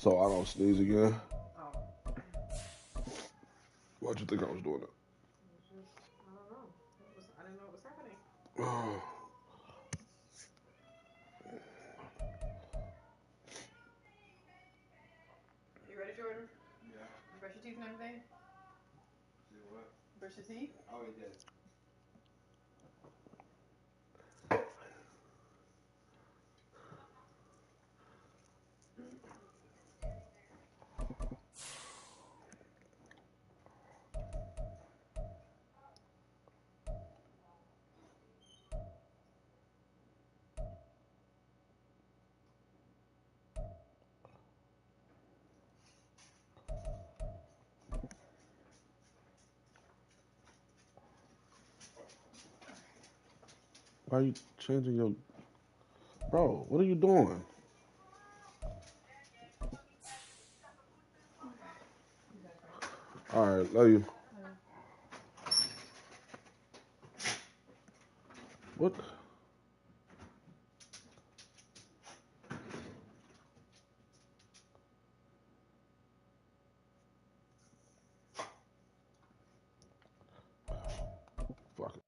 So I don't sneeze again. Oh. Why'd you think I was doing that? I don't know. I didn't know what was happening. Oh. You ready, Jordan? Yeah. You brush your teeth and everything? Do what? Brush your teeth? Oh, he did. Why are you changing your... Bro, what are you doing? All right, love you. What? Fuck it.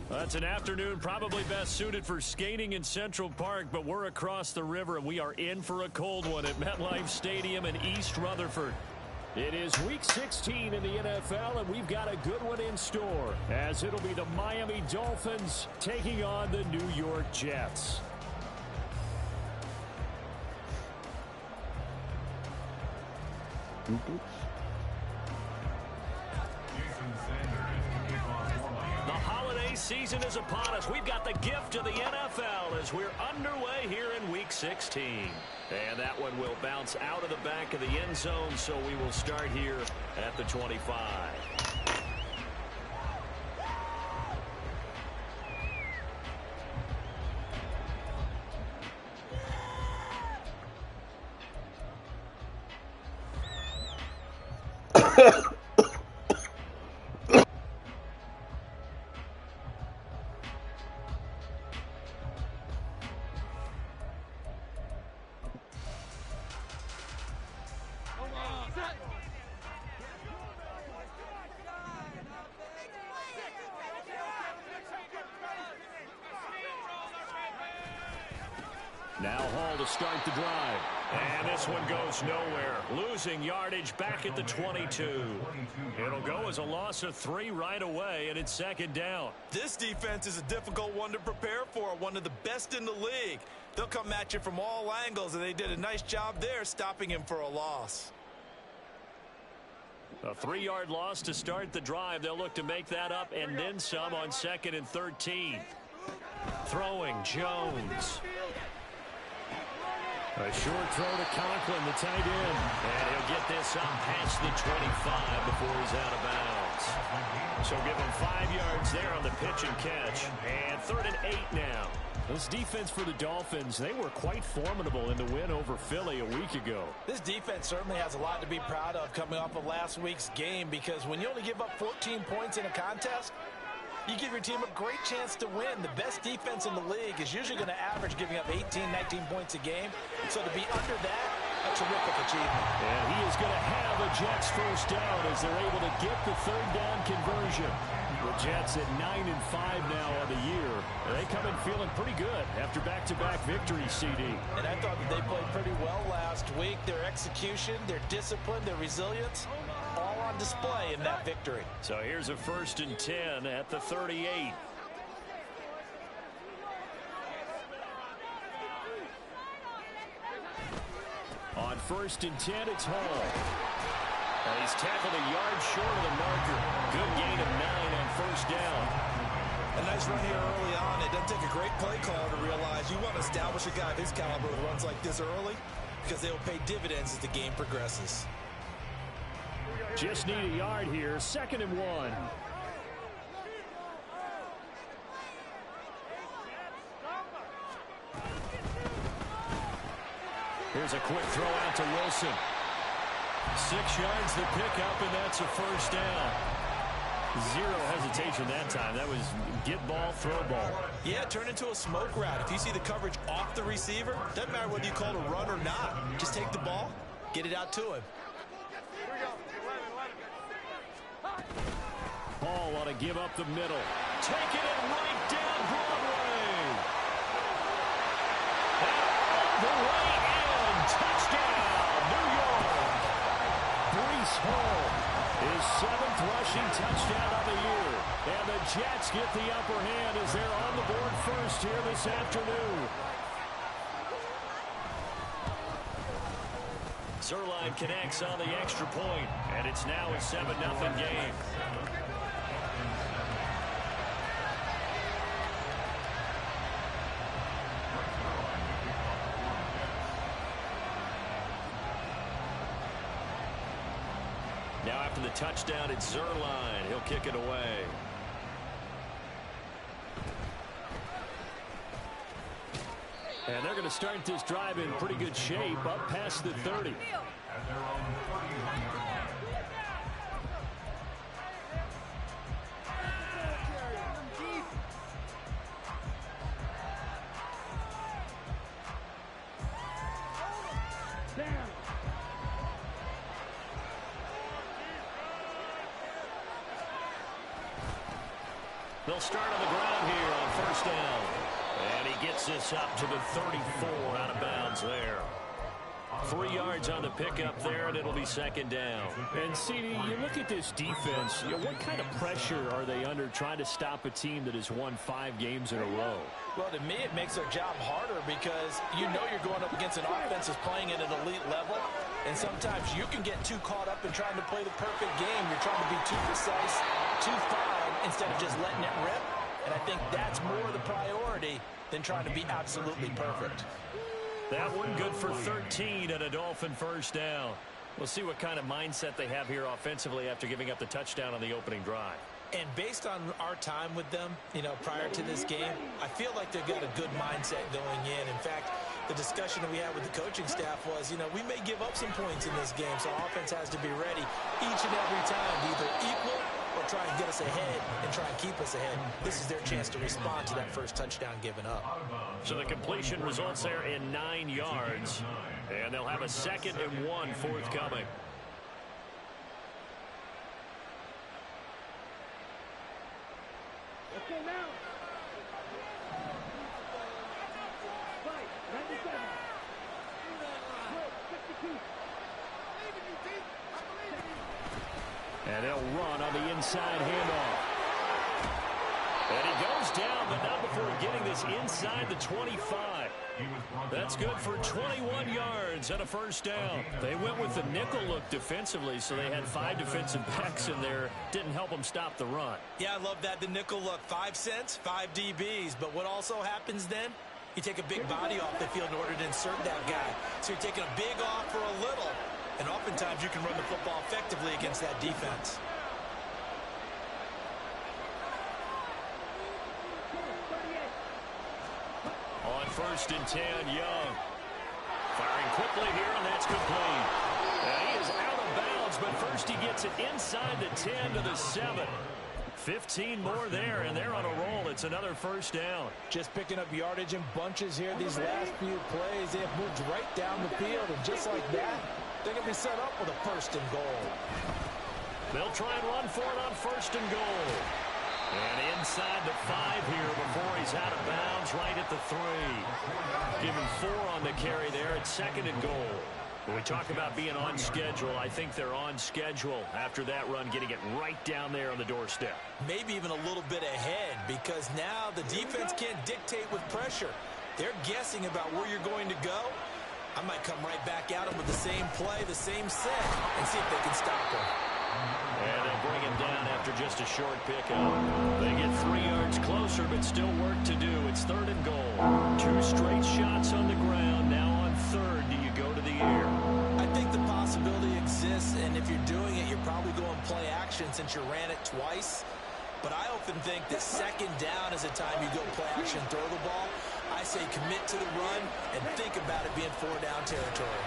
Well, it's an afternoon probably best suited for skating in Central Park, but we're across the river, and we are in for a cold one at MetLife Stadium in East Rutherford. It is Week 16 in the NFL, and we've got a good one in store, as it'll be the Miami Dolphins taking on the New York Jets. The holiday season is upon us. We've got the gift of the NFL as we're underway here in Week 16. And that one will bounce out of the back of the end zone, so we will start here at the 25. Now Hall to start the drive. And this one goes nowhere. Losing yardage back at the 22. It'll go as a loss of 3 right away, and it's second down. This defense is a difficult one to prepare for, one of the best in the league. They'll come at you from all angles, and they did a nice job there stopping him for a loss. A 3-yard loss to start the drive. They'll look to make that up and then some on 2nd and 13. Throwing Jones. A short throw to Conklin, the tight end. And he'll get this up past the 25 before he's out of bounds. So give him 5 yards there on the pitch and catch. And 3rd and 8 now. This defense for the Dolphins, they were quite formidable in the win over Philly a week ago. This defense certainly has a lot to be proud of coming off of last week's game, because when you only give up 14 points in a contest, you give your team a great chance to win. The best defense in the league is usually going to average giving up 18, 19 points a game. So to be under that, a terrific achievement. And he is going to have a Jets first down as they're able to get the 3rd down conversion. The Jets at 9-5 now on the year. They come in feeling pretty good after back-to-back victories, CD. And I thought that they played pretty well last week. Their execution, their discipline, their resilience, all on display in that victory. So here's a 1st and 10 at the 38. On 1st and 10, it's Hall. And he's tackled a yard short of the marker. Good gain of 9 on 1st down. A nice run here early on. It doesn't take a great play caller to realize you want to establish a guy of his caliber who runs like this early, because they will pay dividends as the game progresses. Just need a yard here. 2nd and 1. Here's a quick throw out to Wilson. 6 yards the pickup, and that's a first down. Zero hesitation that time. That was get ball, throw ball. Yeah, turn into a smoke route. If you see the coverage off the receiver, doesn't matter whether you call it a run or not. Just take the ball, get it out to him. Paul ought to give up the middle. Taking it right down Broadway. And the way in. Touchdown, New York. Breece Hall, his 7th rushing touchdown of the year. And the Jets get the upper hand as they're on the board first here this afternoon. Zerline connects on the extra point, and it's now a 7-0 game. Now after the touchdown, it's Zerline. He'll kick it away. And they're going to start this drive in pretty good shape, up past the 30. They'll start on the ground here on first down. And he gets this up to the 34, out of bounds there. 3 yards on the pickup there, and it'll be 2nd down. And, CD, you look at this defense, what kind of pressure are they under trying to stop a team that has won 5 games in a row? Well, to me, it makes their job harder because you know you're going up against an offense that's playing at an elite level. And sometimes you can get too caught up in trying to play the perfect game. You're trying to be too precise, too fine, instead of just letting it rip. And I think that's more the priority than trying to be absolutely perfect. That one good for 13 and a Dolphin first down. We'll see what kind of mindset they have here offensively after giving up the touchdown on the opening drive. And based on our time with them, prior to this game, I feel like they've got a good mindset going in. In fact, the discussion that we had with the coaching staff was, we may give up some points in this game, so offense has to be ready each and every time to either equal or try and get us ahead and try and keep us ahead. This is their chance to respond to that first touchdown given up. So the completion results there in 9 yards, and they'll have a 2nd and 1 forthcoming. Okay, now. And they'll run on the inside handoff. And he goes down, but not before getting this inside the 25. That's good for 21 yards and a first down. They went with the nickel look defensively, so they had 5 defensive backs in there. Didn't help them stop the run. Yeah, I love that, the nickel look. 5 cents, 5 DBs. But what also happens then? You take a big body off the field in order to insert that guy. So you're taking a big off for a little. And oftentimes you can run the football effectively against that defense. On 1st and 10, Young. Firing quickly here, and that's complete. And he is out of bounds, but first he gets it inside the 10 to the 7. 15 more there, and they're on a roll. It's another first down. Just picking up yardage in bunches here. These last few plays, they have moved right down the field, and just like that, they're going to be set up with a 1st and goal. They'll try and run for it on 1st and goal. And inside the 5 here before he's out of bounds, right at the 3. Give him 4 on the carry there at 2nd and goal. When we talk about being on schedule, I think they're on schedule after that run, getting it right down there on the doorstep. Maybe even a little bit ahead, because now the defense can't dictate with pressure. They're guessing about where you're going to go. I might come right back at them with the same play, the same set, and see if they can stop him. And they'll bring him down after just a short pickup. They get 3 yards closer, but still work to do. It's 3rd and goal. 2 straight shots on the ground. Now on 3rd, do you go to the air? I think the possibility exists, and if you're doing it, you're probably go and play action since you ran it twice. But I often think that second down is a time you go play action, throw the ball. I say commit to the run and think about it being 4-down territory.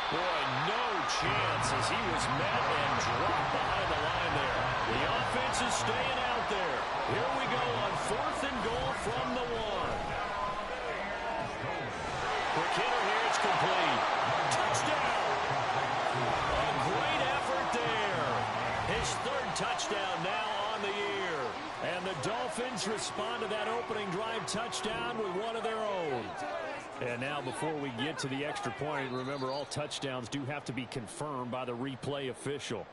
Boy, no chance as he was met and dropped behind the line there. The offense is staying out there. Here we go on 4th and goal from the 1. For Kidder here, it's complete. Touchdown! A great effort there. His 3rd touchdown now on the year. And the Dolphins respond to that opening drive touchdown with one of their own. And now before we get to the extra point, remember all touchdowns do have to be confirmed by the replay official.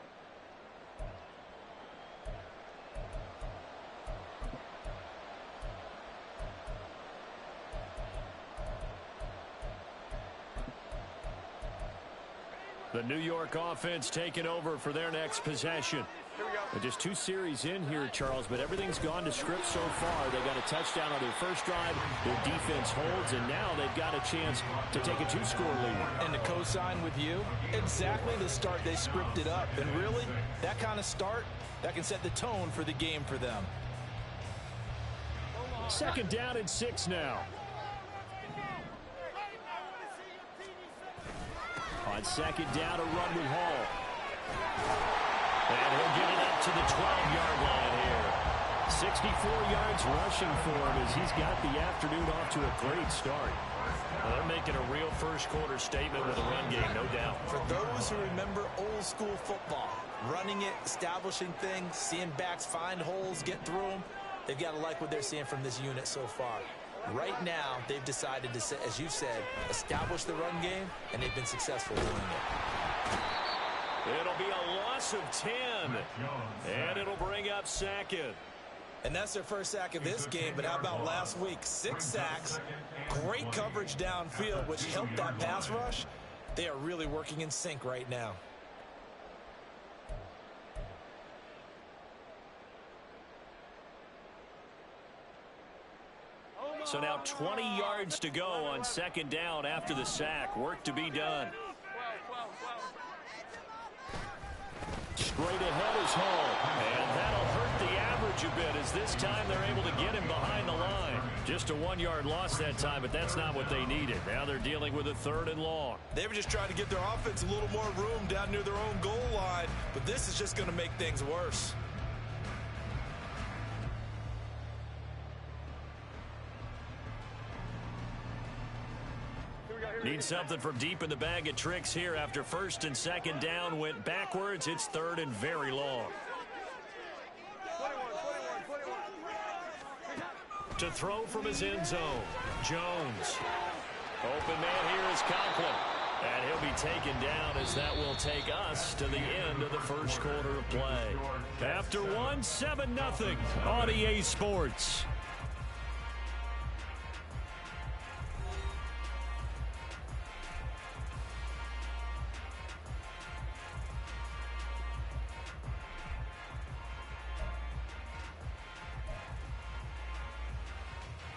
The New York offense taking over for their next possession. They're just 2 series in here, Charles, but everything's gone to script so far. They got a touchdown on their first drive. Their defense holds, and now they've got a chance to take a 2-score lead. And to co-sign with you, exactly the start they scripted up. And really, that kind of start, that can set the tone for the game for them. 2nd down and 6 now. On 2nd down, a run with Hall. And he'll get it up to the 12-yard line here. 64 yards rushing for him as he's got the afternoon off to a great start. Well, they're making a real first-quarter statement with a run game, no doubt. For those who remember old-school football, running it, establishing things, seeing backs find holes, get through them, they've got to like what they're seeing from this unit so far. Right now, they've decided to, as you said, establish the run game, and they've been successful doing it. It'll be a loss of 10, and it'll bring up 2nd. And that's their first sack of this game, but how about last week? 6 sacks, great coverage downfield, which helped that pass rush. They are really working in sync right now. So now 20 yards to go on 2nd down after the sack. Work to be done. Straight ahead is Hall, and that'll hurt the average a bit as this time they're able to get him behind the line. Just a 1-yard loss that time, but that's not what they needed. Now they're dealing with a 3rd and long. They were just trying to get their offense a little more room down near their own goal line, but this is just going to make things worse. Need something from deep in the bag of tricks here after 1st and 2nd down went backwards. It's 3rd and very long. To throw from his end zone, Jones. Open man here is Conklin. And he'll be taken down as that will take us to the end of the first quarter of play. After 7-0 on EA Sports.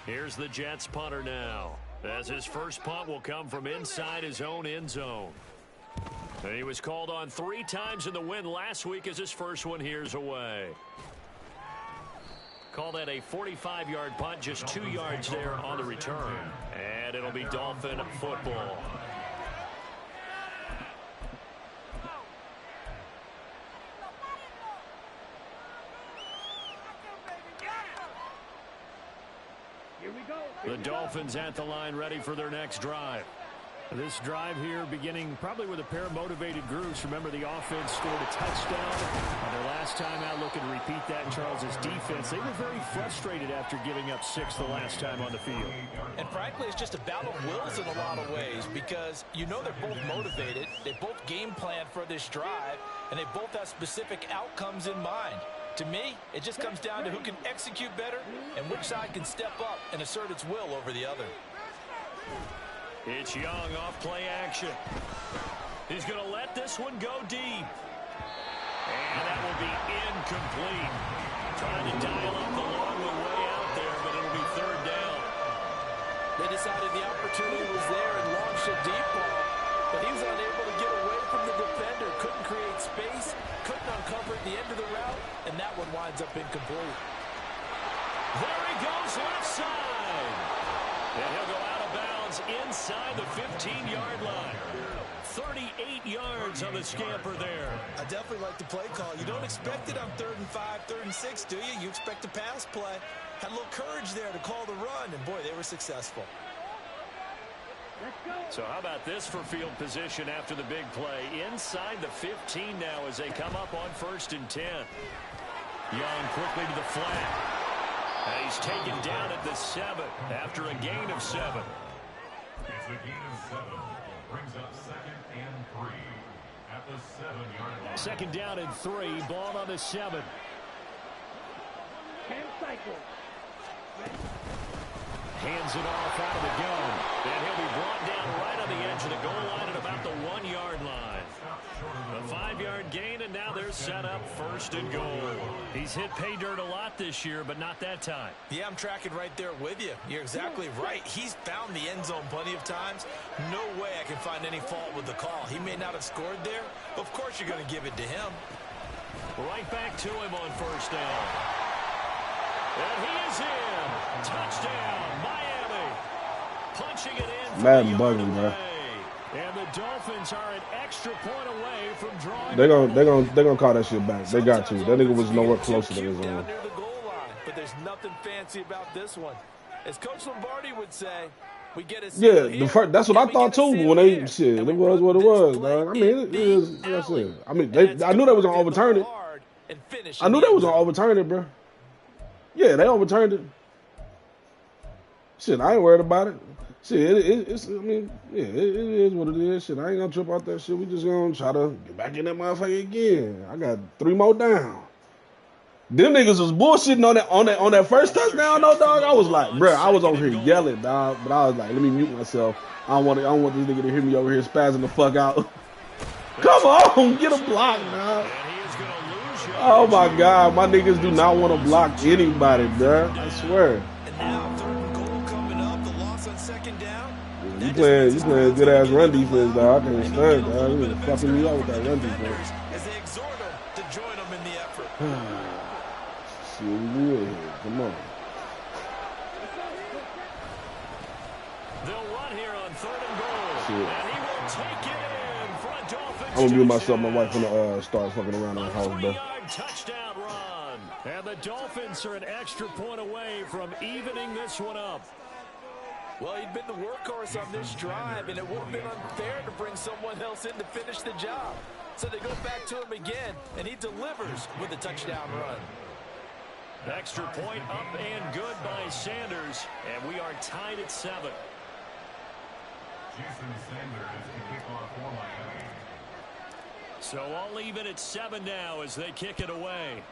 Here's the Jets punter now, as his first punt will come from inside his own end zone. And he was called on 3 times in the win last week as his first one here's away. Call that a 45-yard punt, just 2 yards there on the return. And it'll be Dolphin football. The Dolphins at the line ready for their next drive. This drive here beginning probably with a pair of motivated groups. Remember, the offense scored a touchdown on their last time out. Looking to repeat that in Charles's defense. They were very frustrated after giving up 6 the last time on the field. And frankly, it's just a battle of wills in a lot of ways because you know they're both motivated. They both game plan for this drive, and they both have specific outcomes in mind. To me, it just comes down to who can execute better and which side can step up and assert its will over the other. It's Young off play action. He's going to let this one go deep. And that will be incomplete. Trying to dial up the long one way out there, but it'll be 3rd down. They decided the opportunity was there and launched a deep ball, but he was unable to get away from the defender. Couldn't create space, couldn't uncover the end of the route, and that one winds up incomplete. There he goes left side. And he'll go out of bounds inside the 15-yard line. 38 yards on the scamper there. I definitely like the play call. You don't expect it on 3rd and 5, 3rd and 6, do you? You expect a pass play. Had a little courage there to call the run, and boy, they were successful. So how about this for field position after the big play? Inside the 15 now as they come up on 1st and 10. Young quickly to the flat. And he's taken down at the 7 after a gain of 7. It's a gain of 7. Brings up 2nd and 3 at the 7-yard line. 2nd down and 3. Ball on the 7. Hands it off out of the gun. And he'll be brought down right on the edge of the goal line at about the 1-yard line. A 5-yard gain, and now they're set up 1st and goal. He's hit pay dirt a lot this year, but not that time. Yeah, I'm tracking right there with you. You're exactly right. He's found the end zone plenty of times. No way I can find any fault with the call. He may not have scored there. Of course you're going to give it to him. Right back to him on 1st down. And he is in. Touchdown, Miami. Punching it in. Madden bugging, bro. And the Dolphins are an extra point away from drawing. They're gonna call that shit back. They got to. That nigga was nowhere closer than his own. Near the goal line, but there's nothing fancy about this one. As Coach Lombardi would say, we get a that's what I thought too. When they shit, it was what it was, dog. I mean, it is. That's it. I mean, I knew they was gonna overturn it. I knew they was gonna overturn it, bro. Yeah, they overturned it. Shit, I ain't worried about it. Shit, it's. I mean, yeah, it is what it is. Shit, I ain't gonna trip out that shit. We just gonna try to get back in that motherfucker again. I got 3 more down. Them niggas was bullshitting on that first touchdown, though, dog. I was like, bro, I was over here yelling, dog. But I was like, let me mute myself. I don't want this nigga to hear me over here spazzing the fuck out. Come on, get a block, dog. Oh my God, my niggas do not want to block anybody, bro. I swear. And now 3rd and goal coming up. The loss on 2nd down. You playing good ass run defense, dog. I can't stand, dog. You fucking me up with that run defense. As they exhort them to join them in the effort. See what we doing here. Come on. They'll run here on 3rd and goal. Shit. And he will take it in for a Dolphins. I'm gonna mute myself. My wife gonna start fucking around on the house, bro. Touchdown run. And the Dolphins are an extra point away from evening this one up. Well, he'd been the workhorse on this drive, and it would have been unfair to bring someone else in to finish the job. So they go back to him again, and he delivers with a touchdown run. Extra point up and good by Sanders, and we are tied at 7. Jason Sanders to kick off for Miami. So all even at 7 now as they kick it away.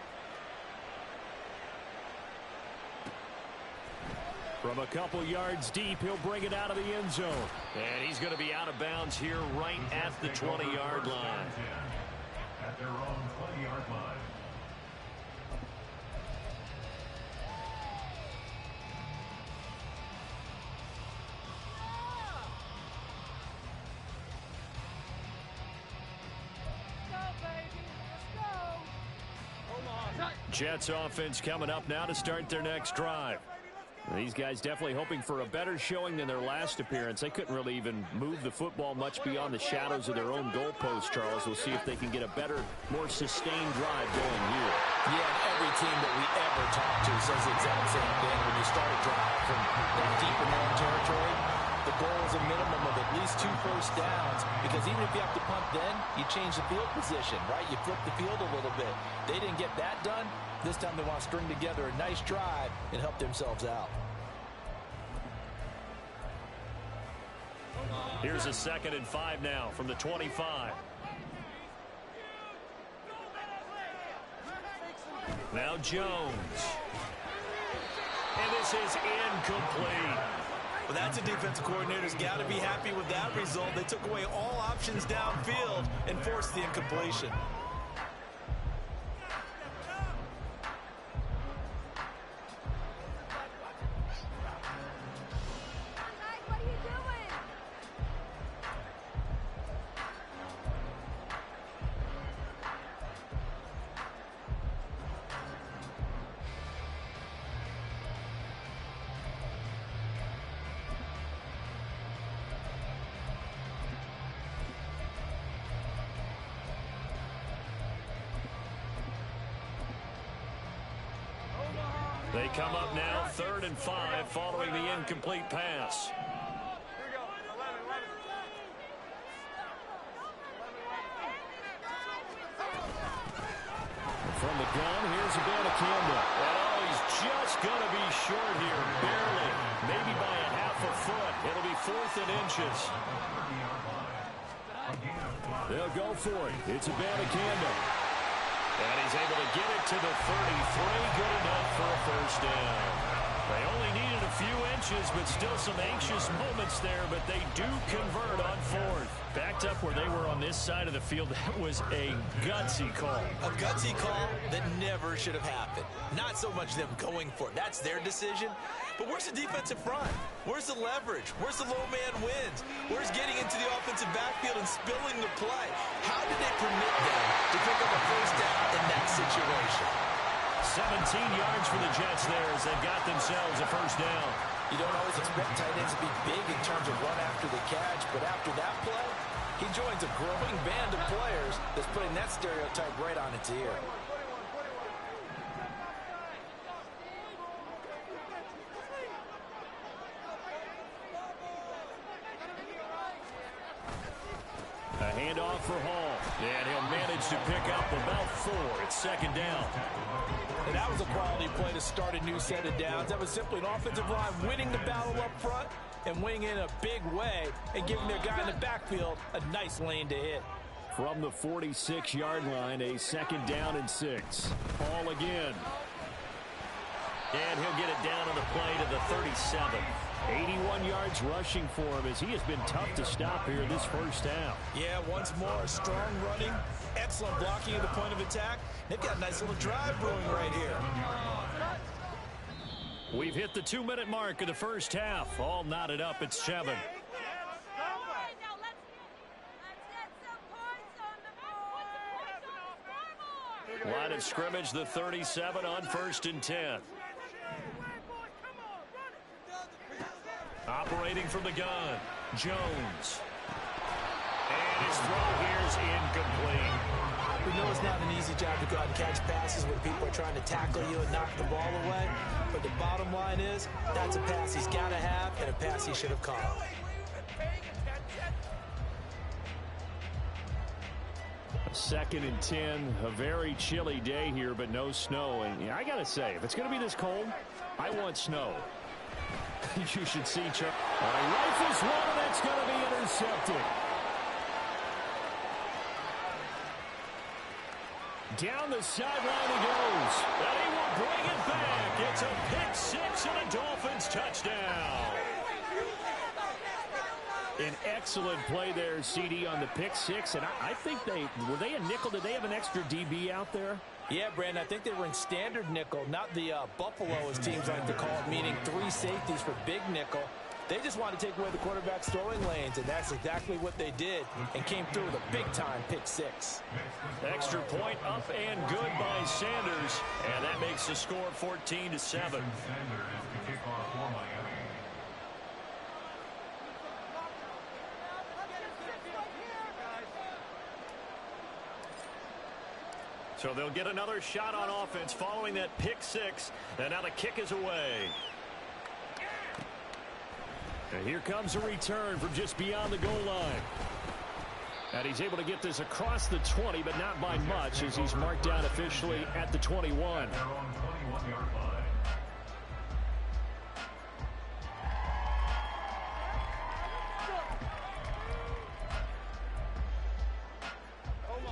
From a couple yards deep, he'll bring it out of the end zone. And he's going to be out of bounds here right at the 20-yard line. At their own 20-yard line. Jets offense coming up now to start their next drive. These guys definitely hoping for a better showing than their last appearance. They couldn't really even move the football much beyond the shadows of their own goalpost, Charles. We'll see if they can get a better, more sustained drive going here. Yeah, every team that we ever talk to says the exact same thing. When you start a drive from that deep in their own territory, the goal is a minimum of at least 2 first downs, because even if you have to punt then, you change the field position, right? You flip the field a little bit. They didn't get that done. This time they want to string together a nice drive and help themselves out. Here's a 2nd and 5 now from the 25. Now Jones. And this is incomplete. Well, that's a defensive coordinator's got to be happy with that result. They took away all options downfield and forced the incompletion. They come up now 3rd and 5 following the incomplete pass. From the gun, here's Abanikanda. And oh, he's just going to be short here, barely. Maybe by a half a foot. It'll be 4th and inches. They'll go for it. It's Abanikanda. And he's able to get it to the 33. Good enough for a first down. They only needed a few inches, but still some anxious moments there, but they do convert on 4th. Backed up where they were on this side of the field, that was a gutsy call. A gutsy call that never should have happened. Not so much them going for it. That's their decision. But where's the defensive front? Where's the leverage? Where's the low man wins? Where's getting into the offensive backfield and spilling the play? How did they permit them to pick up a first down in that situation? 17 yards for the Jets there as they've got themselves a first down. You don't always expect tight ends to be big in terms of run after the catch, but after that play, he joins a growing band of players that's putting that stereotype right on its ear. A handoff for Hall, and he'll manage to pick up about 4. It's 2nd down. And that was a quality play to start a new set of downs. That was simply an offensive line winning the battle up front and winning in a big way and giving their guy in the backfield a nice lane to hit. From the 46-yard line, a 2nd down and 6. Hall again. And he'll get it down on the play to the 37. 81 yards rushing for him as he has been tough to stop here this first half. Yeah, once more, strong running, excellent blocking at the point of attack. They've got a nice little drive brewing right here. We've hit the 2-minute mark of the first half. All knotted up at 7. Line of scrimmage, the 37 on 1st and 10. Operating from the gun, Jones. And his throw here's incomplete. We know it's not an easy job to go out and catch passes when people are trying to tackle you and knock the ball away. But the bottom line is, that's a pass he's got to have and a pass he should have caught. Second and 10, a very chilly day here, but no snow. And I got to say, if it's going to be this cold, I want snow. You should see Chuck. Rifles one, and that's going to be intercepted. Down the sideline he goes. And he will bring it back. It's a pick 6 and a Dolphins touchdown. An excellent play there, CD, on the pick 6. And I think were they a nickel? Did they have an extra DB out there? Yeah, Brandon, I think they were in standard nickel, not the Buffalo, as teams like to call it, meaning 3 safeties for big nickel. They just wanted to take away the quarterback's throwing lanes, and that's exactly what they did and came through with a big-time pick 6. Extra point up and good by Sanders, and that makes the score 14-7. So they'll get another shot on offense following that pick 6, and now the kick is away. And here comes a return from just beyond the goal line. And he's able to get this across the 20, but not by much, as he's marked down officially at the 21.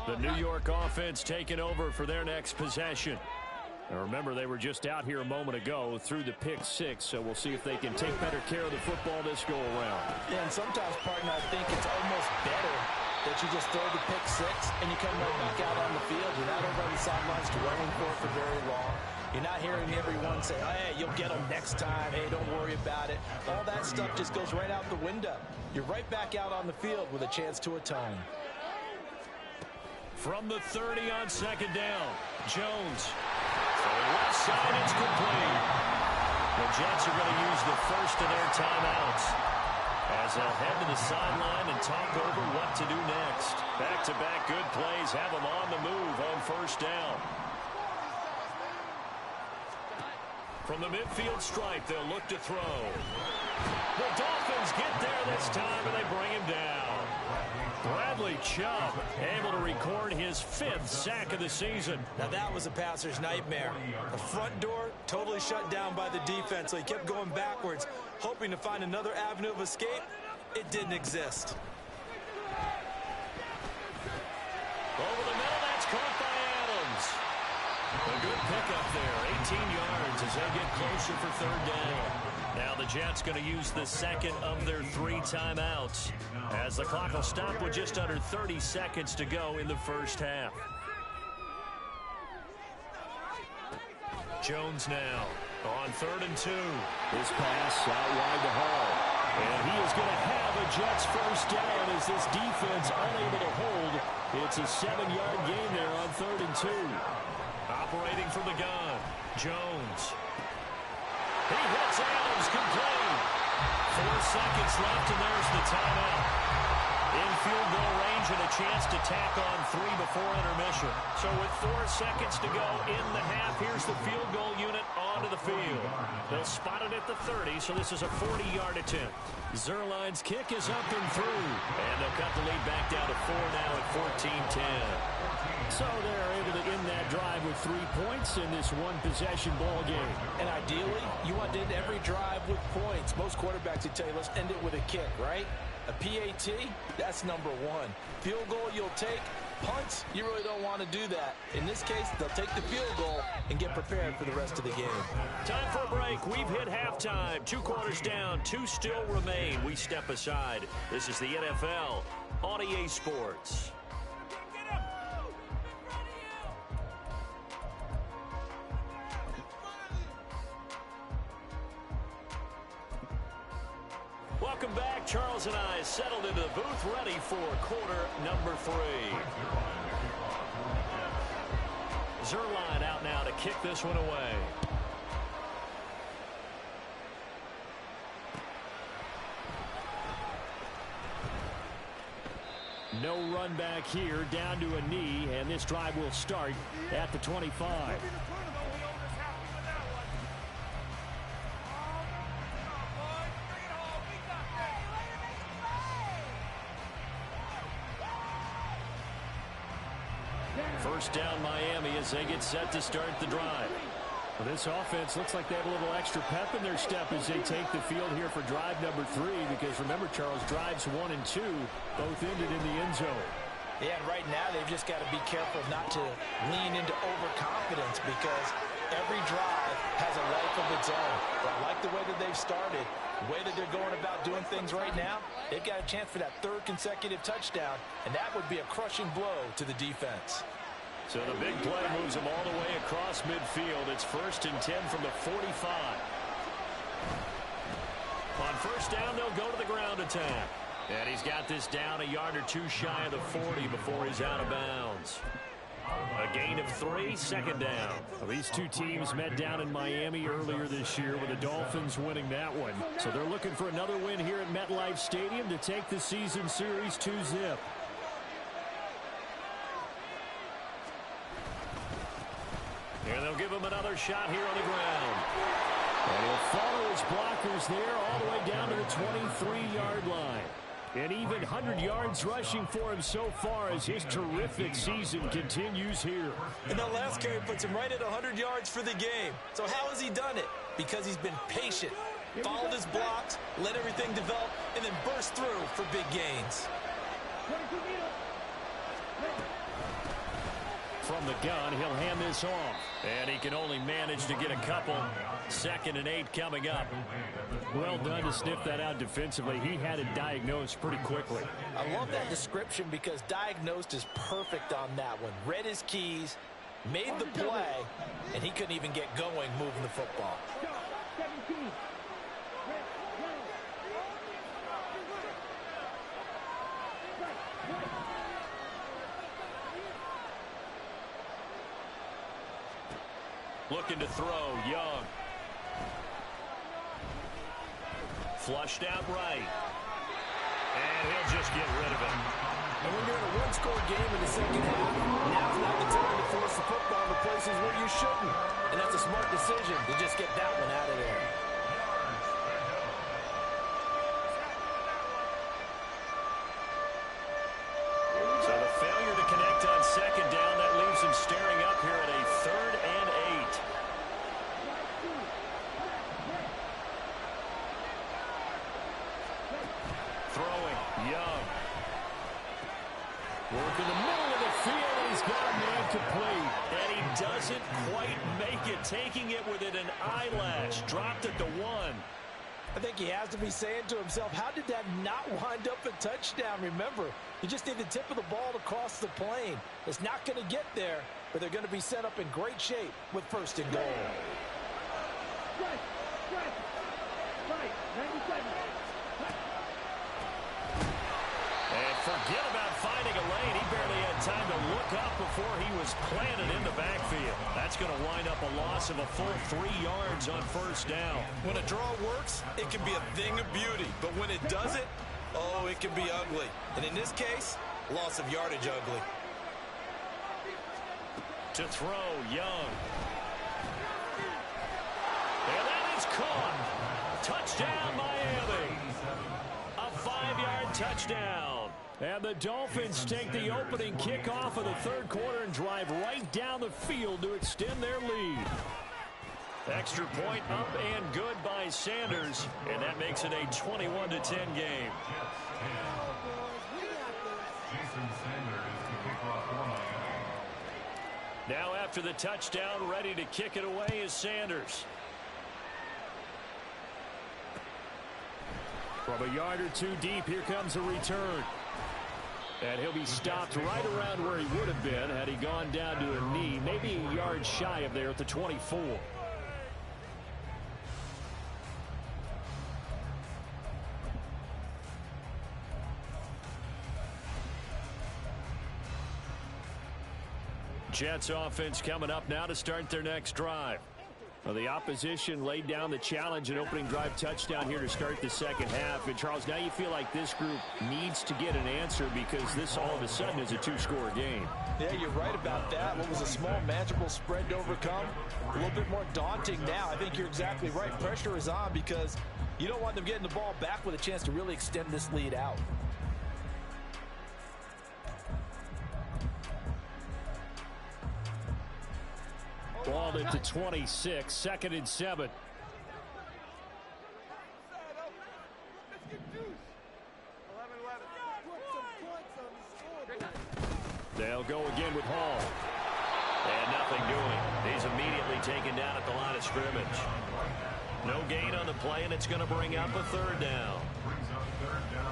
The New York offense taking over for their next possession. Now remember, they were just out here a moment ago through the pick 6, so we'll see if they can take better care of the football this go around. Yeah, and sometimes, partner, I think it's almost better that you just throw the pick 6 and you come right back out on the field. You're not over on the sidelines dwelling for very long. You're not hearing everyone say, hey, you'll get them next time. Hey, don't worry about it. All that stuff just goes right out the window. You're right back out on the field with a chance to atone. From the 30 on 2nd down, Jones. To the left side, it's complete. The Jets are going to use the first of their timeouts as they'll head to the sideline and talk over what to do next. Back-to-back good plays have them on the move on 1st down. From the midfield stripe, they'll look to throw. The Dolphins get there this time, and they bring him down. Bradley Chubb able to record his 5th sack of the season. Now that was a passer's nightmare. The front door totally shut down by the defense, so he kept going backwards, hoping to find another avenue of escape. It didn't exist. Over the middle, that's caught by Adams. A good pickup there, 18 yards as they get closer for 3rd down. Now the Jets going to use the second of their 3 timeouts as the clock will stop with just under 30 seconds to go in the first half. Jones now on 3rd and 2. This pass out wide to Hall. And he is going to have a Jets first down as this defense unable to hold. It's a 7-yard gain there on 3rd and 2. Operating from the gun, Jones. He hits Adams complete. 4 seconds left, and there's the timeout. In field goal range and a chance to tack on 3 before intermission. So with 4 seconds to go in the half, here's the field goal unit onto the field. They'll spot it at the 30, so this is a 40-yard attempt. Zerline's kick is up and through. And they'll cut the lead back down to 4 now at 14-10. So they're able to end that drive with 3 points in this one-possession ball game. And ideally, you want to end every drive with points. Most quarterbacks would tell you, let's end it with a kick, right? A PAT, that's number 1. Field goal you'll take. Punts, you really don't want to do that. In this case, they'll take the field goal and get prepared for the rest of the game. Time for a break. We've hit halftime. 2 quarters down. 2 still remain. We step aside. This is the NFL on EA Sports. Welcome back. Charles and I settled into the booth, ready for quarter number 3. Zerline out now to kick this one away. No run back here, down to a knee, and this drive will start at the 25. First down Miami as they get set to start the drive. Well, this offense looks like they have a little extra pep in their step as they take the field here for drive number 3, because remember, Charles, drives 1 and 2 both ended in the end zone. Yeah, and right now they've just got to be careful not to lean into overconfidence, because every drive has a life of its own. But I like the way that they've started, the way that they're going about doing things right now. They've got a chance for that 3rd consecutive touchdown, and that would be a crushing blow to the defense. So the big play moves them all the way across midfield. It's 1st and 10 from the 45. On first down, they'll go to the ground attack. And he's got this down a yard or 2 shy of the 40 before he's out of bounds. A gain of 3, 2nd down. Well, these 2 teams met down in Miami earlier this year with the Dolphins winning that one. So they're looking for another win here at MetLife Stadium to take the season series 2-zip. And they'll give him another shot here on the ground. And he'll follow his blockers there all the way down to the 23-yard line. And even 100 yards rushing for him so far as his terrific season continues here. And that last carry puts him right at 100 yards for the game. So how has he done it? Because he's been patient, followed his blocks, let everything develop, and then burst through for big gains. From the gun, he'll hand this off. And he can only manage to get a couple. 2nd and 8 coming up. Well done to sniff that out defensively. He had it diagnosed pretty quickly. I love that description, because diagnosed is perfect on that one. Read his keys, made the play, and he couldn't even get going moving the football. Looking to throw, Young. Flushed out right. And he'll just get rid of it. And when you're in a one-score game in the second half, now's not the time to force the football to places where you shouldn't. And And that's a smart decision to just get that one out of there. So the failure to connect on second down, that leaves him staring up here at a 3rd and 8. Throwing, Young. Work in the middle of the field, and he's got a man complete. And he doesn't quite make it, taking it within an eyelash. Dropped at the 1. I think he has to be saying to himself, how did that not wind up a touchdown? Remember, you just need the tip of the ball to cross the plane. It's not going to get there, but they're going to be set up in great shape with 1st and goal. And forget about finding a lane. He barely had time to look up before he was planted in the backfield. That's going to wind up a loss of a full 3 yards on 1st down. When a draw works, it can be a thing of beauty. But when it doesn't, oh, it can be ugly. And in this case, loss of yardage ugly. To throw, Young. And that is caught. Touchdown, Miami. A 5-yard touchdown. And the Dolphins take the opening kickoff of the 3rd quarter and drive right down the field to extend their lead. Extra point up and good by Sanders, and that makes it a 21-10 game. Now after the touchdown, ready to kick it away is Sanders. From a yard or 2 deep, here comes a return. And he'll be stopped right around where he would have been had he gone down to a knee, maybe a yard shy of there at the 24. Jets offense coming up now to start their next drive. Well, the opposition laid down the challenge and opening drive touchdown here to start the 2nd half. And, Charles, now you feel like this group needs to get an answer because this all of a sudden is a 2-score game. Yeah, you're right about that. What was a small, manageable spread to overcome, a little bit more daunting now. I think you're exactly right. Pressure is on because you don't want them getting the ball back with a chance to really extend this lead out. Ball at the 26, 2nd and 7. They'll go again with Hall. And nothing doing. He's immediately taken down at the line of scrimmage. No gain on the play, and it's going to bring up a 3rd down.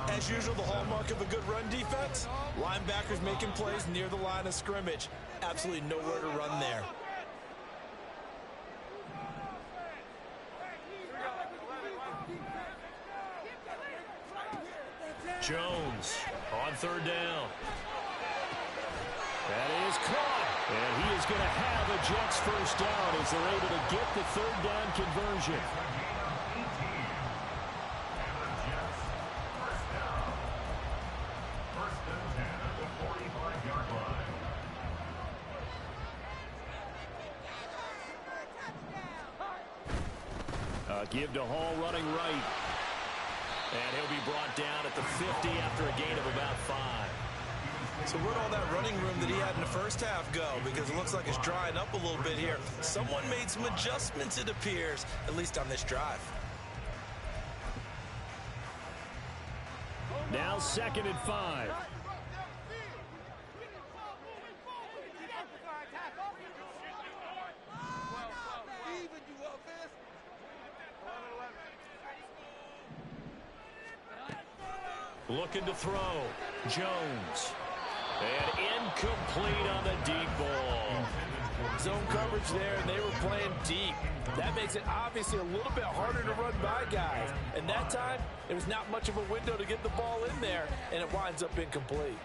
As usual, the hallmark of a good run defense, linebackers making plays near the line of scrimmage. Absolutely nowhere to run there. Jones on 3rd down. That is caught. And he is going to have a Jets 1st down as they're able to get the 3rd down conversion. Give to Hall running right. And he'll be brought down at the 50 after a gain of about 5. So where'd all that running room that he had in the 1st half go? Because it looks like it's drying up a little bit here. Someone made some adjustments, it appears, at least on this drive. Now 2nd and 5. Looking to throw. Jones. And incomplete on the deep ball. Zone coverage there, and they were playing deep. That makes it obviously a little bit harder to run by guys. And that time, it was not much of a window to get the ball in there, and it winds up incomplete.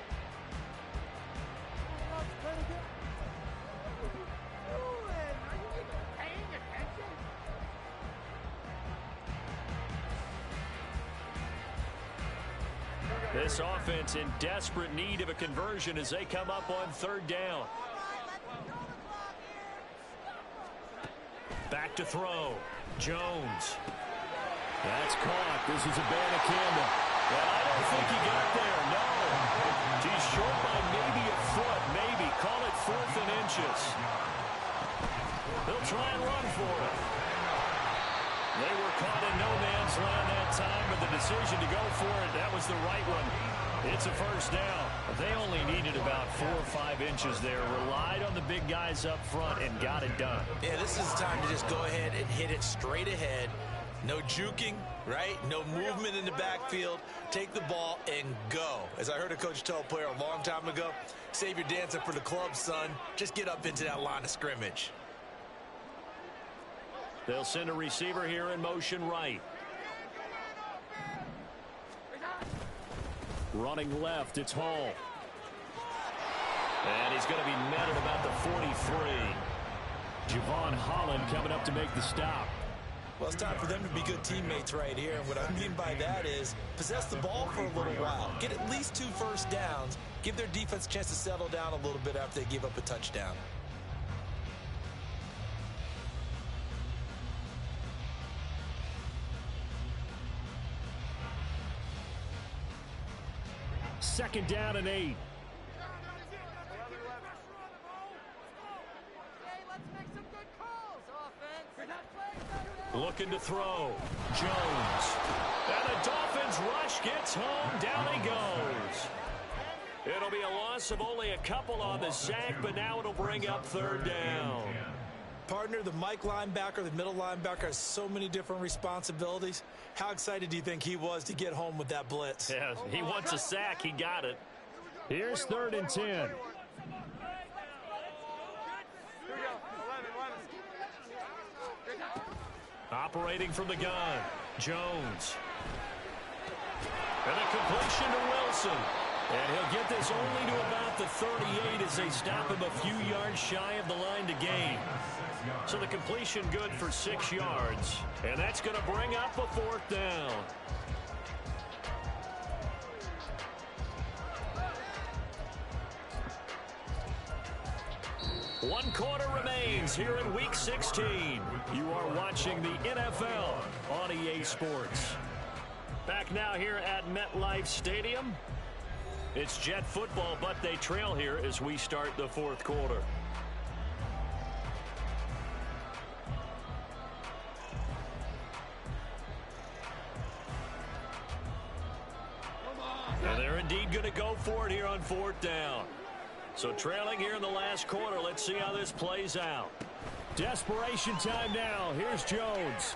This offense in desperate need of a conversion as they come up on 3rd down. Back to throw. Jones. That's caught. This is a Banacanda. And I don't think he got there. No. He's short by maybe a foot. Maybe. Call it 4th and inches. He'll try and run for it. They were caught in no man's land that time, but the decision to go for it, that was the right one. It's a first down. They only needed about 4 or 5 inches there. Relied on the big guys up front and got it done. Yeah, this is time to just go ahead and hit it straight ahead. No juking, right? No movement in the backfield. Take the ball and go. As I heard a coach tell a player a long time ago, save your dancing for the club, son. Just get up into that line of scrimmage. They'll send a receiver here in motion right. Running left, it's Hall. And he's going to be met at about the 43. Javon Holland coming up to make the stop. Well, it's time for them to be good teammates right here. And what I mean by that is possess the ball for a little while. Get at least 2 first downs. Give their defense a chance to settle down a little bit after they give up a touchdown. Second down and 8. Looking to throw. Jones. And the Dolphins rush gets home. Down he goes. It'll be a loss of only a couple on the sack, but now it'll bring up 3rd down. Partner, the Mike linebacker, the middle linebacker, has so many different responsibilities. How excited do you think he was to get home with that blitz? Yeah, he wants a sack. He got it. Here's 3rd and 10. Operating from the gun, Jones. And a completion to Wilson. And he'll get this only to about the 38 as they stop him a few yards shy of the line to gain. So the completion good for 6 yards. And that's going to bring up a 4th down. One quarter remains here in Week 16. You are watching the NFL on EA Sports. Back now here at MetLife Stadium. It's Jet football, but they trail here as we start the 4th quarter. And they're indeed going to go for it here on 4th down. So trailing here in the last quarter. Let's see how this plays out. Desperation time now. Here's Jones.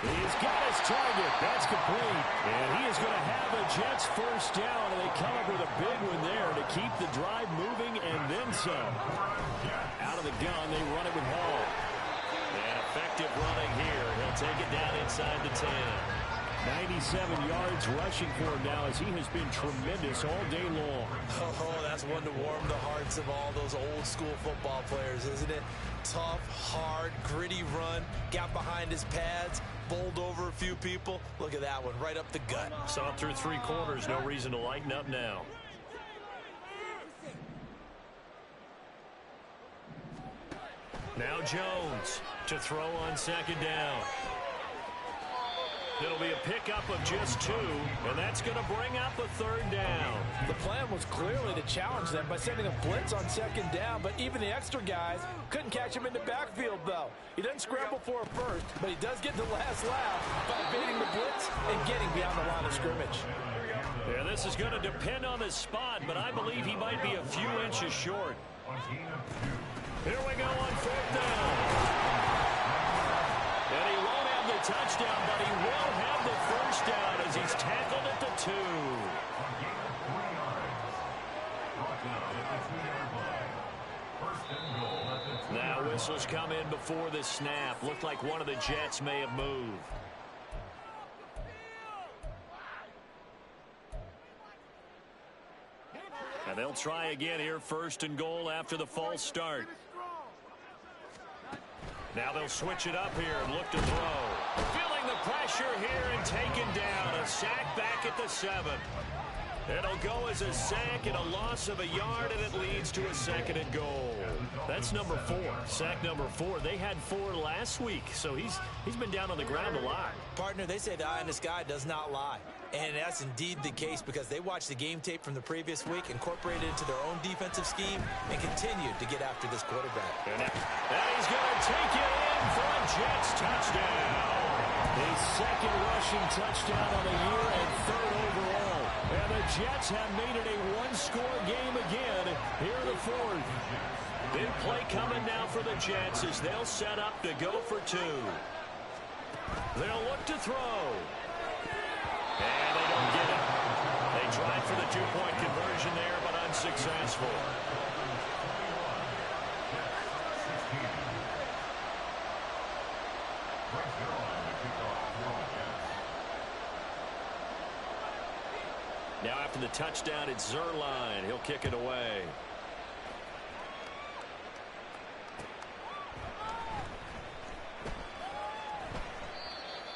He's got his target. That's complete. And he is going to have a Jets first down. And they come up with a big one there to keep the drive moving and then some. Out of the gun, they run it with Hall. And effective running here. He'll take it down inside the 10. 97 yards rushing for him now as he has been tremendous all day long. Oh, that's one to warm the hearts of all those old school football players, isn't it? Tough, hard, gritty run, got behind his pads, bowled over a few people. Look at that one, right up the gut. Saw it through 3 quarters, no reason to lighten up now. Now Jones to throw on 2nd down. It'll be a pickup of just 2, and that's going to bring up a 3rd down. The plan was clearly to challenge them by sending a blitz on 2nd down, but even the extra guys couldn't catch him in the backfield, though. He doesn't scramble for a first, but he does get the last laugh by evading the blitz and getting beyond the line of scrimmage. Yeah, this is going to depend on his spot, but I believe he might be a few inches short. Here we go on 4th down. And he won't have the touchdown, but he will have the first down as he's tackled at the 2. Now whistles come in before the snap. Looked like one of the Jets may have moved. And they'll try again here, 1st and goal after the false start. Now they'll switch it up here and look to throw. Feeling the pressure here and taken down. A sack back at the 7. It'll go as a sack and a loss of a yard, and it leads to a 2nd and goal. That's number 4, sack number 4. They had 4 last week, so he's been down on the ground a lot. Partner, they say the eye in the sky does not lie. And that's indeed the case because they watched the game tape from the previous week, incorporated it into their own defensive scheme, and continued to get after this quarterback. And he's going to take it in for a Jets touchdown. His 2nd rushing touchdown on the year and 3rd overall. And the Jets have made it a one-score game again here in the 4th. Big play coming now for the Jets as they'll set up to go for 2. They'll look to throw. And they don't get it. They tried for the 2-point conversion there, but unsuccessful. Now after the touchdown, it's Zerline. He'll kick it away.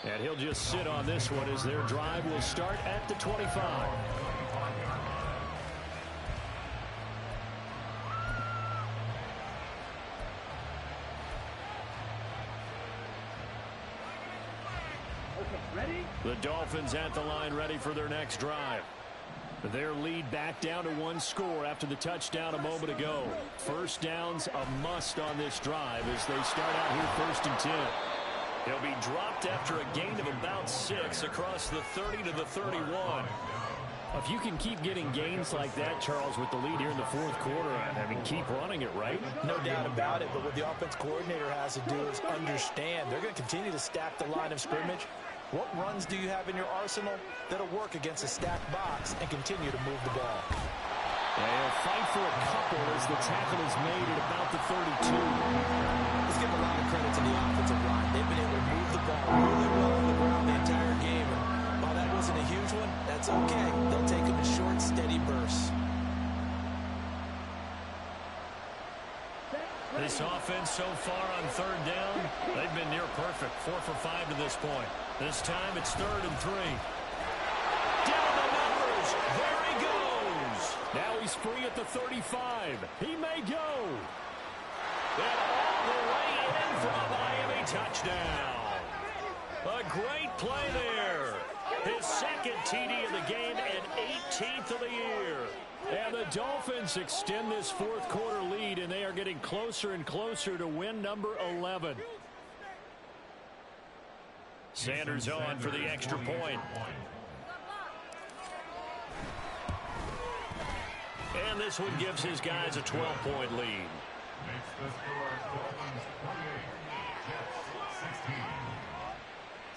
And he'll just sit on this one as their drive will start at the 25. The Dolphins at the line ready for their next drive. Their lead back down to 1 score after the touchdown a moment ago. First down's a must on this drive as they start out here 1st and 10. He'll be dropped after a gain of about 6 across the 30 to the 31. If you can keep getting gains like that, Charles, with the lead here in the 4th quarter, I mean, keep running it, right? No doubt about it, but what the offense coordinator has to do is understand they're going to continue to stack the line of scrimmage. What runs do you have in your arsenal that'll work against a stacked box and continue to move the ball? And he'll fight for a couple as the tackle is made at about the 32. Let's give a lot of credit to the offensive line. They've been able to move the ball really well on the ground the entire game. And while that wasn't a huge one, that's okay. They'll take them in short, steady bursts. This offense so far on 3rd down, they've been near perfect. 4 for 5 to this point. This time it's 3rd and 3. Down the numbers. There he goes. Now he's free at the 35. He may go. And all the way in for a Miami touchdown. A great play there. His 2nd TD of the game and 18th of the year. And the Dolphins extend this 4th quarter lead, and they are getting closer and closer to win number 11. Sanders on for the extra point. And this one gives his guys a 12-point lead. Makes the score Dolphins 28, Jets 16.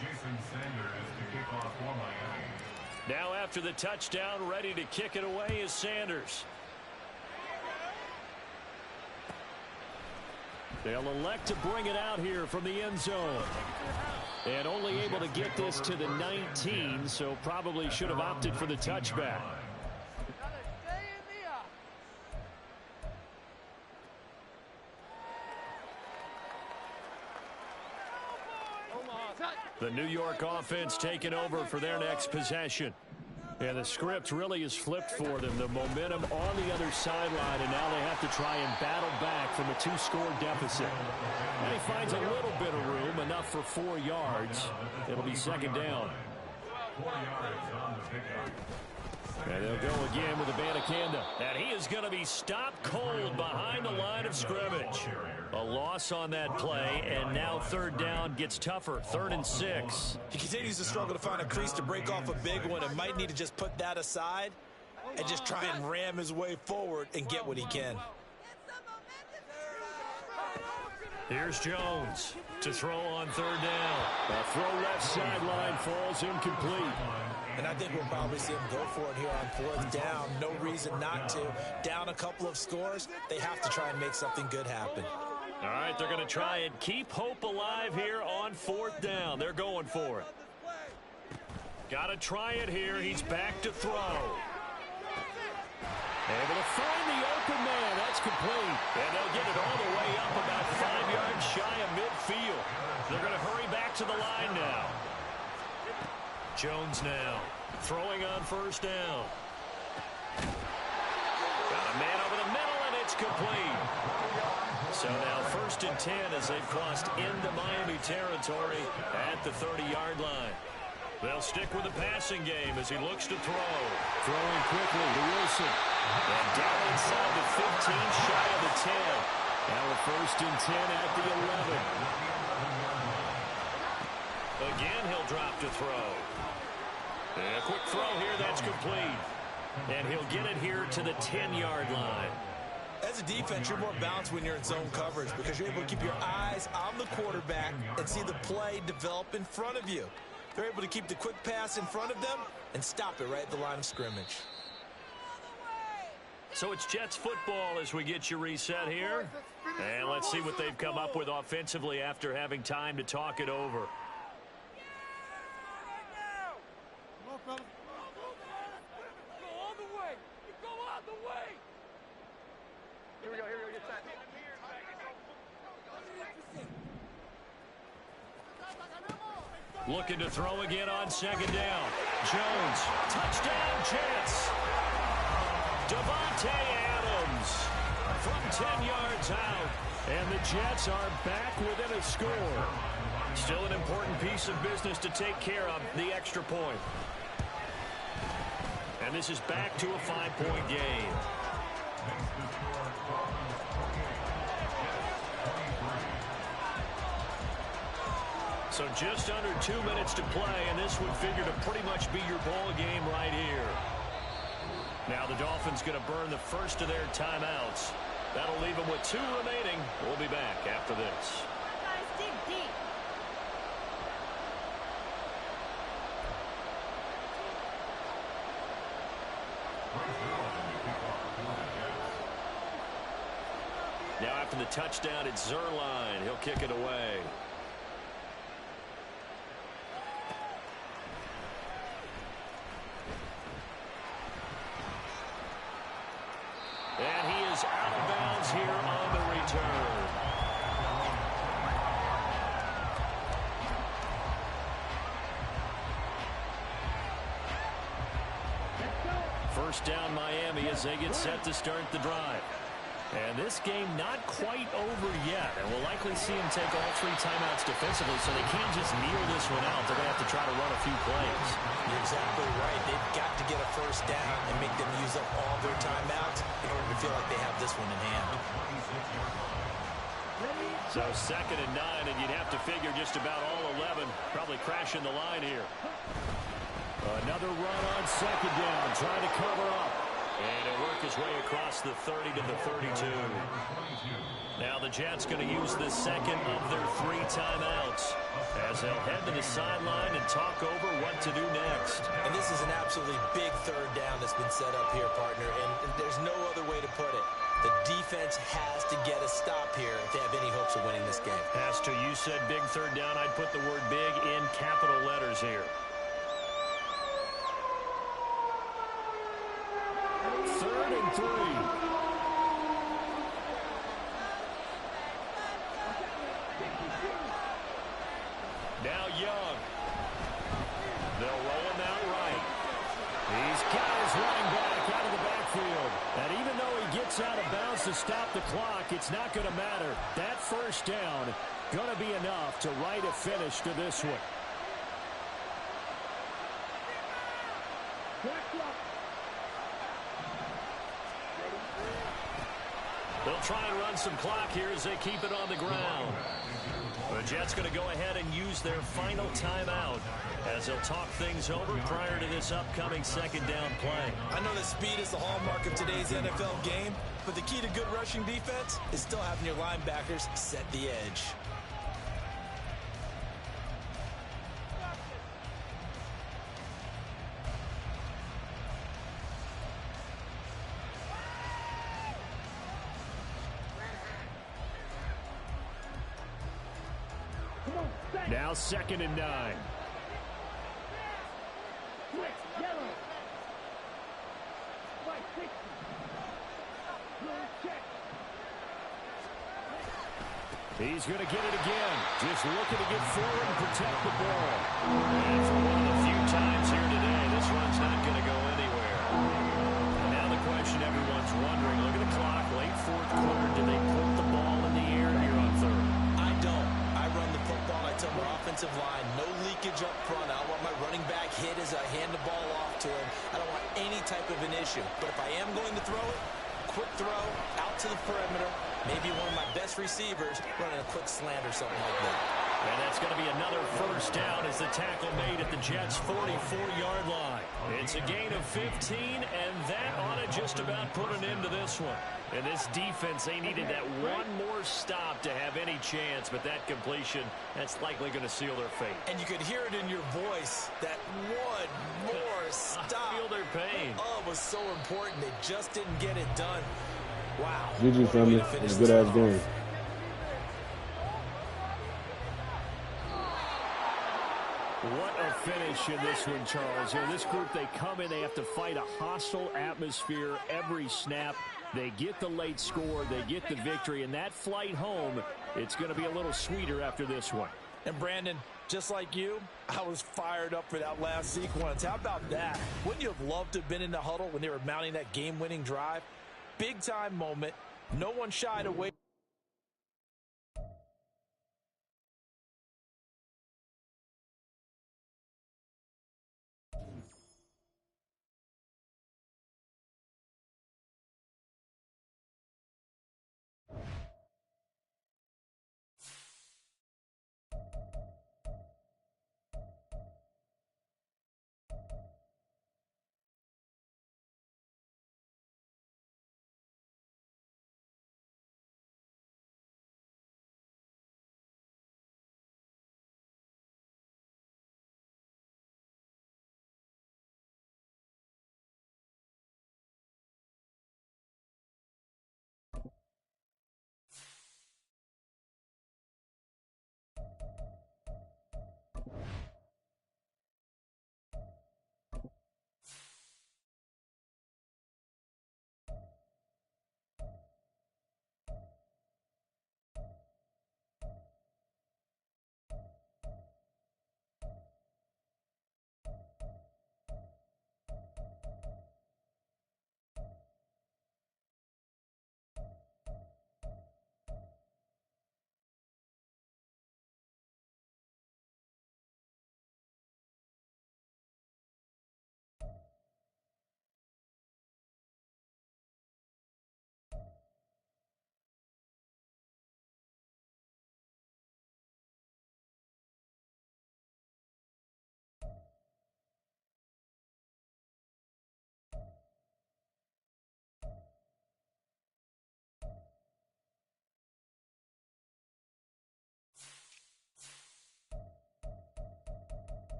Jason Sanders to kick off for Miami. Now after the touchdown, ready to kick it away is Sanders. They'll elect to bring it out here from the end zone. And only able to get this to the 19, so probably should have opted for the touchback. The New York offense taking over for their next possession. And the script really is flipped for them. The momentum on the other sideline, and now they have to try and battle back from a 2-score deficit. And he finds a little bit of room, enough for 4 yards. It'll be 2nd down. 4 yards on the pickup. And they'll go again with Abanikanda. And he is going to be stopped cold behind the line of scrimmage. A loss on that play, and now 3rd down gets tougher. 3rd and 6. He continues to struggle to find a crease to break off a big one and might need to just put that aside and just try and ram his way forward and get what he can. Here's Jones to throw on 3rd down. A throw left sideline falls incomplete. And I think we'll probably see him go for it here on 4th down. No reason not to. Down a couple of scores, they have to try and make something good happen. All right, they're going to try and keep hope alive here on 4th down. They're going for it. Got to try it here. He's back to throw. Able to find the open man. That's complete. And they'll get it all the way up about 5 yards shy of midfield. They're going to hurry back to the line now. Jones now throwing on 1st down. complete. So now 1st and 10 as they've crossed into Miami territory at the 30-yard line. They'll stick with the passing game as he looks to throw. Throwing quickly to Wilson. And down inside the 15, shy of the 10. Now a 1st and 10 at the 11. Again, he'll drop to throw. And a quick throw here, that's complete. And he'll get it here to the 10-yard line. As a defense, you're more balanced when you're in zone coverage because you're able to keep your eyes on the quarterback and see the play develop in front of you. They're able to keep the quick pass in front of them and stop it right at the line of scrimmage. So it's Jets football as we get you reset here. And let's see what they've come up with offensively after having time to talk it over. Looking to throw again on 2nd down. Jones, touchdown Jets. Devontae Adams from 10 yards out. And the Jets are back within a score. Still an important piece of business to take care of, the extra point. And this is back to a 5-point game. So just under 2 minutes to play, and this would figure to pretty much be your ball game right here. Now the Dolphins going to burn the first of their timeouts. That'll leave them with 2 remaining. We'll be back after this. Guys, dig deep. Now after the touchdown, it's Zerline. He'll kick it away. And he is out of bounds here on the return. First down Miami as they get set to start the drive. And this game not quite over yet. And we'll likely see him take all 3 timeouts defensively, so they can't just kneel this one out. They're going to have to try to run a few plays. You're exactly right. They've got to get a first down and make them use up all their timeouts in order to feel like they have this one in hand. So 2nd and 9, and you'd have to figure just about all 11 probably crashing the line here. Another run on 2nd down, trying to cover up. And he'll work his way across the 30 to the 32. Now the Jets going to use the second of their 3 timeouts as they'll head to the sideline and talk over what to do next. And this is an absolutely big 3rd down that's been set up here, partner, and there's no other way to put it. The defense has to get a stop here if they have any hopes of winning this game. As to you said big 3rd down, I'd put the word big in capital letters here. 3rd and 3. Now Young. They'll roll him out right. He's got his running back out of the backfield. And even though he gets out of bounds to stop the clock, it's not going to matter. That first down going to be enough to write a finish to this one. They'll try and run some clock here as they keep it on the ground. The Jets going to go ahead and use their final timeout as they'll talk things over prior to this upcoming 2nd down play. I know that speed is the hallmark of today's NFL game, but the key to good rushing defense is still having your linebackers set the edge. Now 2nd and 9. He's going to get it again. Just looking to get forward and protect the ball. And for one of the few times here today, this run's not going to go anywhere. And now the question everyone's fans wondering, look at the clock, late fourth quarter. Do they put the ball in the air here on third? I don't. I run the football. I tell my offensive line, no leakage up front. I want my running back hit as I hand the ball off to him. I don't want any type of an issue. But if I am going to throw it, quick throw, out to the perimeter, maybe one of my best receivers running a quick slant or something like that. And that's going to be another first down as the tackle made at the Jets' 44-yard line. It's a gain of 15, and that ought to just about put an end to this one. And this defense, they needed that one more stop to have any chance, but that completion, that's likely going to seal their fate. And you could hear it in your voice, that one more stop. I feel their pain. Oh, it was so important. They just didn't get it done. Wow. GG, family. It's a good-ass game. What a finish in this one, Charles. You know, this group, they come in, they have to fight a hostile atmosphere every snap. They get the late score, they get the victory, and that flight home, it's going to be a little sweeter after this one. And Brandon, just like you, I was fired up for that last sequence. How about that? Wouldn't you have loved to have been in the huddle when they were mounting that game-winning drive? Big-time moment. No one shied away.